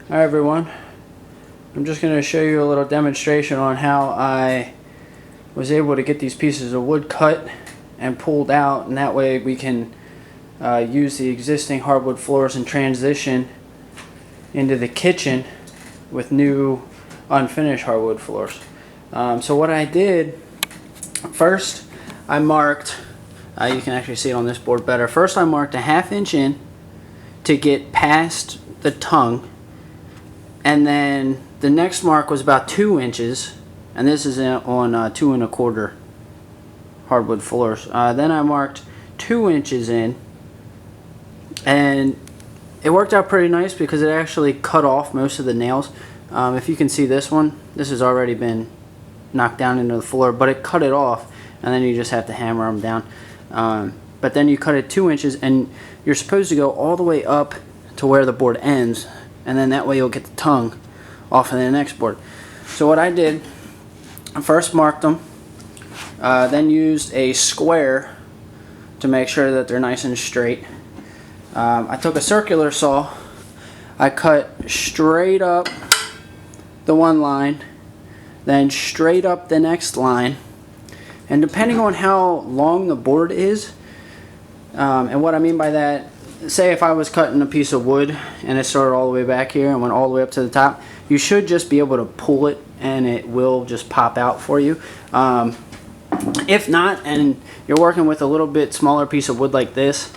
Hi everyone, I'm just going to show you a little demonstration on how I was able to get these pieces of wood cut and pulled out, and that way we can use the existing hardwood floors and transition into the kitchen with new unfinished hardwood floors. So what I did, first I marked, you can actually see it on this board better, first I marked a 1/2 inch in to get past the tongue. And then the next mark was about 2 inches, and this is on 2 1/4 hardwood floors. Then I marked 2 inches in, and it worked out pretty nice because it actually cut off most of the nails. If you can see this one, this has already been knocked down into the floor, but it cut it off, and then you just have to hammer them down. But then you cut it 2 inches, and you're supposed to go all the way up to where the board ends, and then that way you'll get the tongue off of the next board. So what I did, I first marked them, then used a square to make sure that they're nice and straight. I took a circular saw, I cut straight up the one line, then straight up the next line, and depending on how long the board is, and what I mean by that, say if I was cutting a piece of wood and it started all the way back here and went all the way up to the top, you should just be able to pull it and it will just pop out for you. If not, and you're working with a little bit smaller piece of wood like this,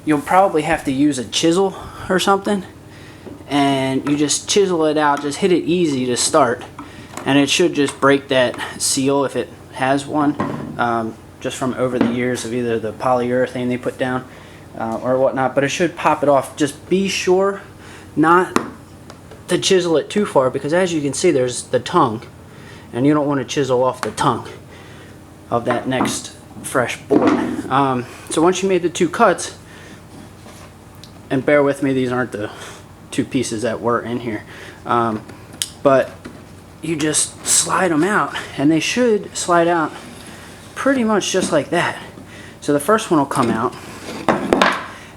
you'll probably have to use a chisel or something, and you just chisel it out, just hit it easy to start, and it should just break that seal if it has one, just from over the years of either the polyurethane they put down or whatnot, but it should pop it off. Just be sure not to chisel it too far, because as you can see there's the tongue, and you don't want to chisel off the tongue of that next fresh board. So once you made the 2 cuts, and bear with me, these aren't the 2 pieces that were in here, but you just slide them out, and they should slide out pretty much just like that. So the first one will come out,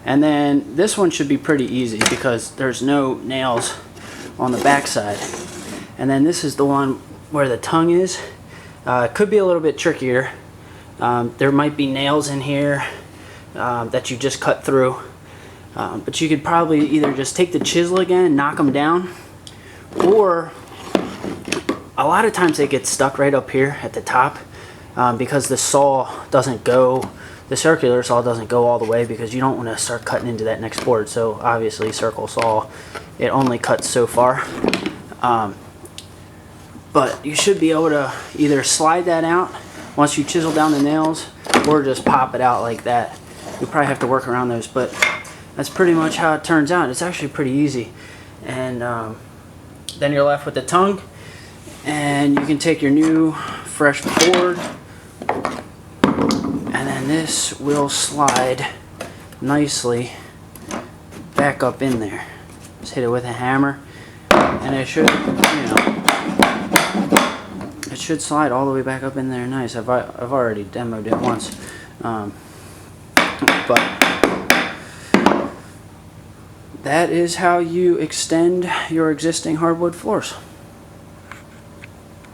and then this one should be pretty easy because there's no nails on the back side. And then this is the one where the tongue is. It could be a little bit trickier. There might be nails in here that you just cut through, but you could probably either just take the chisel again and knock them down, or a lot of times they get stuck right up here at the top because the saw doesn't go, the circular saw doesn't go all the way, because you don't want to start cutting into that next board. So obviously circle saw, it only cuts so far, but you should be able to either slide that out once you chisel down the nails, or just pop it out like that. You probably have to work around those, but that's pretty much how it turns out. It's actually pretty easy. And then you're left with the tongue, and you can take your new fresh board, and then this will slide nicely back up in there. Just hit it with a hammer, and it should, it should slide all the way back up in there nice. I've already demoed it once, but that is how you extend your existing hardwood floors.